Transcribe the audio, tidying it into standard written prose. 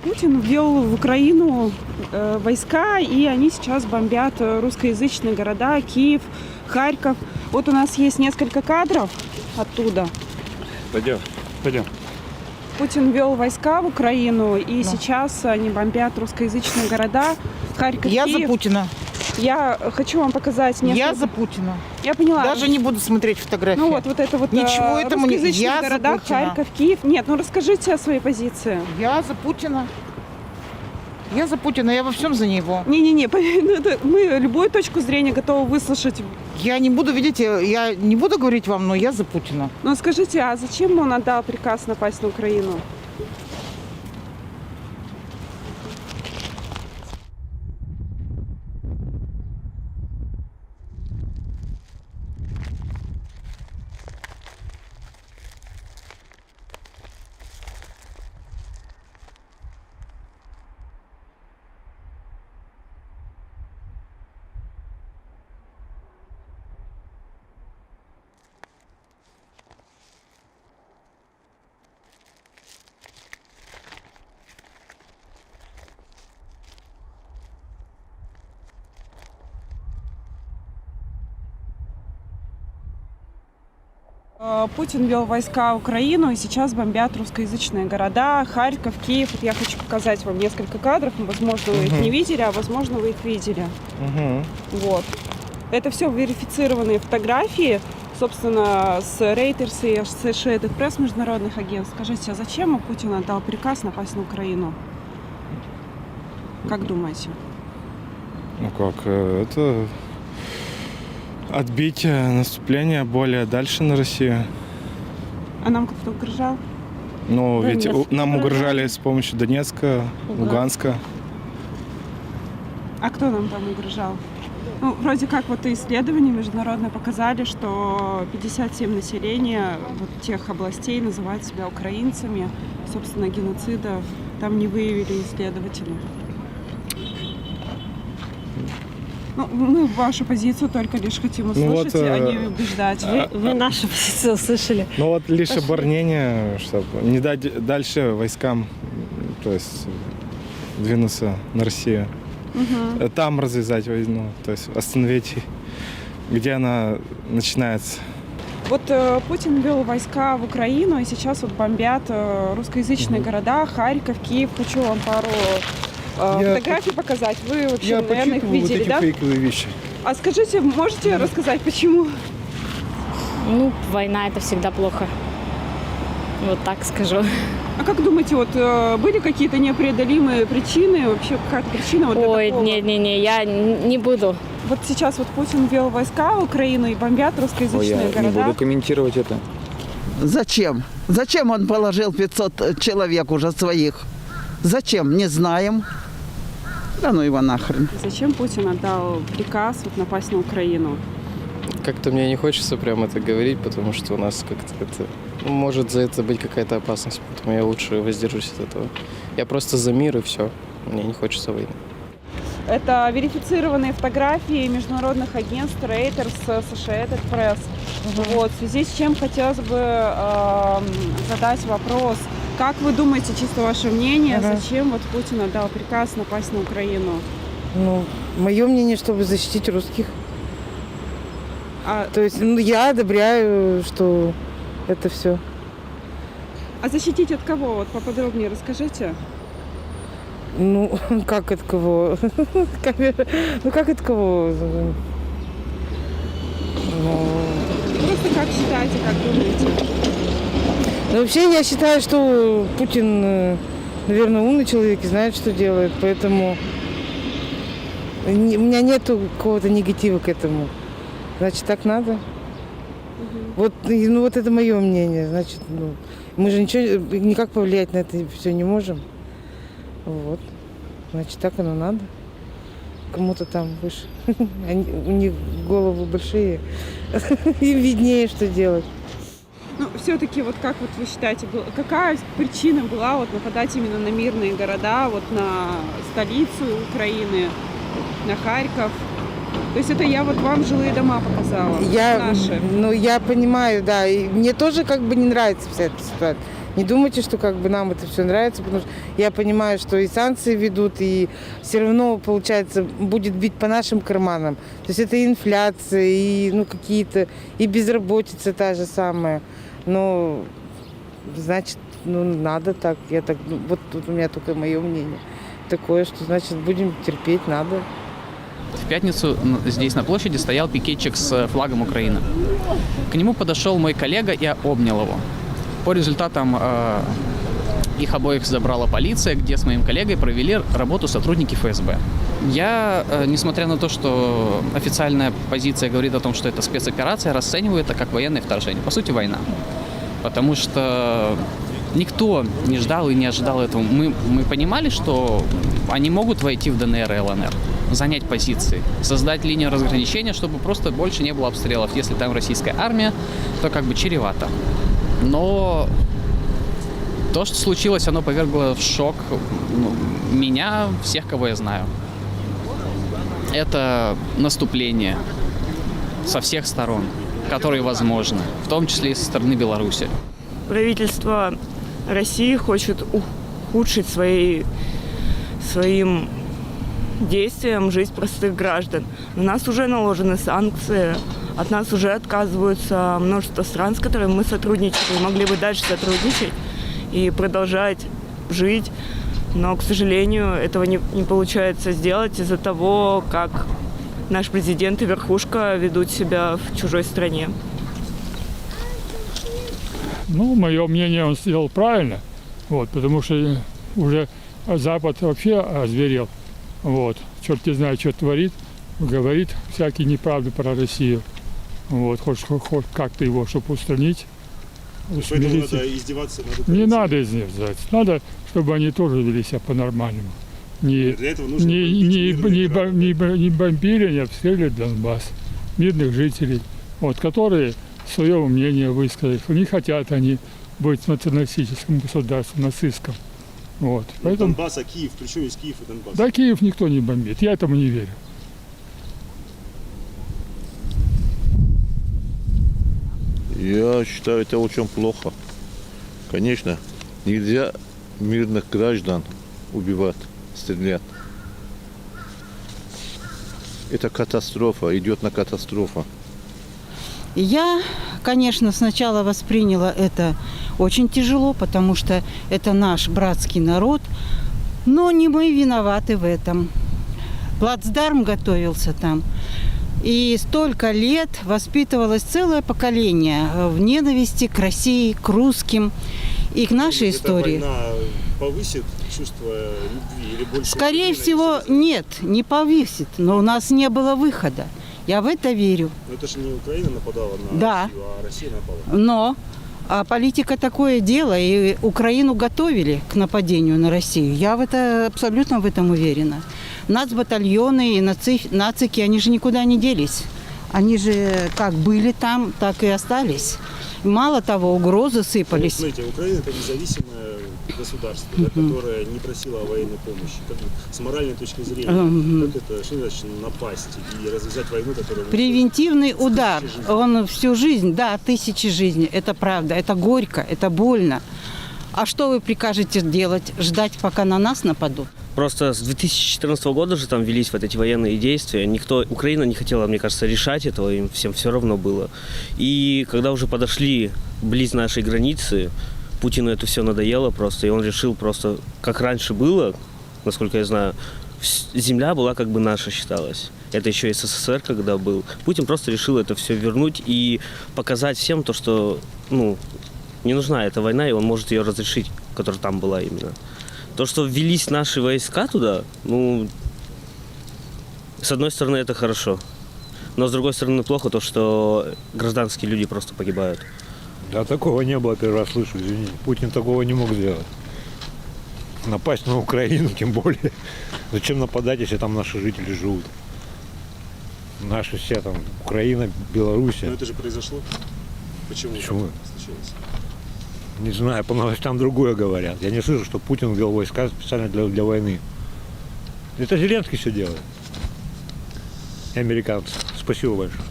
Путин ввел в Украину войска, и они сейчас бомбят русскоязычные города, Киев, Харьков. Вот у нас есть несколько кадров оттуда. Пойдем. Путин ввел войска в Украину, и сейчас они бомбят русскоязычные города, Харьков, Я Киев. за Путина. Я хочу вам показать несколько... Я за Путина. Я поняла. Даже не буду смотреть фотографии. Ну вот это вот Ничего этому не... русскоязычные Я города, за Путина. Харьков, Киев. Нет, ну расскажите о своей позиции. Я за Путина. Я за Путина, я во всем за него. Не-не-не, мы любую точку зрения готовы выслушать. Я не буду, видите, я не буду говорить вам, но я за Путина. Но скажите, а зачем он отдал приказ напасть на Украину? Путин ввел войска в Украину, и сейчас бомбят русскоязычные города, Харьков, Киев. Вот я хочу показать вам несколько кадров. Возможно, вы их не видели, а возможно, вы их видели. Вот. Это все верифицированные фотографии, собственно, с Reuters и Associated Press, международных агентств. Скажите, а зачем Путин отдал приказ напасть на Украину? Как думаете? Ну как, это отбить наступление более дальше на Россию. А нам кто-то угрожал? Ну, ведь Донецк. нам угрожали с помощью Донецка, Луганска. А кто нам там угрожал? Ну, вроде как вот исследования международные показали, что 57 населения вот тех областей называют себя украинцами. Собственно, геноцида там не выявили исследователи. Ну, мы вашу позицию только лишь хотим услышать, а не убеждать. Вы нашу позицию услышали. Ну вот лишь оборонение, чтобы не дать дальше войскам, то есть двинуться на Россию. Там развязать войну, то есть остановить, где она начинается. Вот Путин ввел войска в Украину, и сейчас вот бомбят русскоязычные города, Харьков, Киев. Хочу вам пару фотографий показать. Вы вообще, наверное, их видели, вот эти да? фейковые вещи. А скажите, можете рассказать, почему? Ну, война это всегда плохо. Вот так скажу. А как думаете, вот были какие-то непреодолимые причины, вообще какая-то причина вот для Ой, такого? не, я не буду. Вот сейчас вот Путин ввел войска в Украину и бомбят русскоязычные Я города. не буду комментировать это. Зачем? Зачем он положил 500 человек уже своих? Зачем? Не знаем. Да ну его нахрен. Зачем Путин отдал приказ вот напасть на Украину? Как-то мне не хочется прямо это говорить, потому что у нас как-то это... может за это быть какая-то опасность, поэтому я лучше воздержусь от этого. Я просто за мир и все. Мне не хочется войны. Это верифицированные фотографии международных агентств Reuters, Associated Press. Вот, в связи с чем хотелось бы задать вопрос. Как вы думаете, чисто ваше мнение, зачем вот Путин отдал приказ напасть на Украину? Ну, мое мнение, чтобы защитить русских. А, То есть, я одобряю, что это все. а защитить от кого? Вот поподробнее расскажите. Ну, как от кого? Ну, как от кого? Просто как считаете, как думаете? Ну, вообще, я считаю, что Путин, наверное, умный человек и знает, что делает, поэтому у меня нету какого-то негатива к этому. Значит, так надо. Вот, ну, вот это мое мнение. Значит, ну, мы же ничего, никак повлиять на это все не можем. Вот. Значит, так оно надо. Кому-то там выше. У них головы большие. Им виднее, что делать. Ну, все-таки, вот как вот вы считаете, какая причина была вот нападать именно на мирные города, вот на столицу Украины, на Харьков? То есть это я вот вам жилые дома показала, наши. Ну, я понимаю, да. И мне тоже как бы не нравится вся эта ситуация. Не думайте, что как бы нам это все нравится, потому что я понимаю, что и санкции ведут, и все равно, получается, будет бить по нашим карманам. То есть это и инфляция, и ну, какие-то, и безработица та же самая. Но, значит, ну, надо так. Я так, вот тут у меня только мое мнение такое, что, значит, будем терпеть, надо. В пятницу здесь на площади стоял пикетчик с флагом Украины. К нему подошел мой коллега и обнял его. По результатам их обоих забрала полиция, где с моим коллегой провели работу сотрудники ФСБ. Я, несмотря на то, что официальная позиция говорит о том, что это спецоперация, расцениваю это как военное вторжение. По сути, война. Потому что никто не ждал и не ожидал этого. Мы понимали, что они могут войти в ДНР и ЛНР, занять позиции, создать линию разграничения, чтобы просто больше не было обстрелов. Если там российская армия, то как бы чревато. Но то, что случилось, оно повергло в шок меня, всех, кого я знаю. Это наступление со всех сторон, которые возможны, в том числе и со стороны Беларуси. Правительство России хочет ухудшить своим действием жизнь простых граждан. У нас уже наложены санкции, от нас уже отказываются множество стран, с которыми мы сотрудничали, могли бы дальше сотрудничать и продолжать жить. Но, к сожалению, этого не получается сделать из-за того, как наш президент и верхушка ведут себя в чужой стране. Ну, мое мнение, он сделал правильно, вот, потому что уже Запад вообще озверел. Вот. Черт не знает, что творит, говорит всякие неправды про Россию. Вот. Хочешь как-то его, чтобы устранить. Поэтому надо издеваться. Не надо издеваться. Надо, чтобы они тоже вели себя по-нормальному. Не бомбили, не обстреливали Донбасс. Мирных жителей, вот, которые свое мнение высказали. Не хотят они быть националистическим государством, нацистским. Вот. Поэтому... Донбасс, а Киев? Причем есть Киев и Донбасс? Да, Киев никто не бомбит. Я этому не верю. Я считаю, это очень плохо. Конечно, нельзя мирных граждан убивать, стрелять. Это катастрофа, идет на катастрофу. Я, конечно, сначала восприняла это очень тяжело, потому что это наш братский народ, но не мы виноваты в этом. Плацдарм готовился там, и столько лет воспитывалось целое поколение в ненависти к России, к русским и к нашей истории. Эта война повысит чувство любви или больше? Скорее всего, нет, не повысит, но у нас не было выхода. Я в это верю. Но это же не Украина нападала на Россию, а Россия напала. Но политика такое дело, и Украину готовили к нападению на Россию. Я абсолютно в этом уверена. Нацбатальоны и нацики, они же никуда не делись. Они же как были там, так и остались. Мало того, угрозы сыпались. Смотрите, Украина – это независимое государство, да, которое не просило о военной помощи. Как бы, с моральной точки зрения, как это, что значит напасть и развязать войну, которая... Превентивный удар, он всю жизнь, да, тысячи жизней, это правда, это горько, это больно. А что вы прикажете делать? Ждать, пока на нас нападут? Просто с 2014 года же там велись вот эти военные действия. Украина не хотела, мне кажется, решать этого, им всем все равно было. И когда уже подошли близ нашей границы, Путину это все надоело просто, и он решил просто, как раньше было, насколько я знаю, земля была как бы наша, считалась. Это еще СССР, когда был. Путин просто решил это все вернуть и показать всем то, что, не нужна эта война, и он может ее разрешить, которая там была именно. То, что ввелись наши войска туда, с одной стороны, это хорошо. Но с другой стороны, плохо то, что гражданские люди просто погибают. Да, такого не было, первый раз слышу, извините. Путин такого не мог сделать. Напасть на Украину, тем более. Зачем нападать, если там наши жители живут? Наши все там, Украина, Белоруссия. Но это же произошло. Почему? Так случилось? Не знаю, по новостям другое говорят. Я не слышу, что Путин ввел войска специально для войны. Это Зеленский все делает. И американцы. Спасибо большое.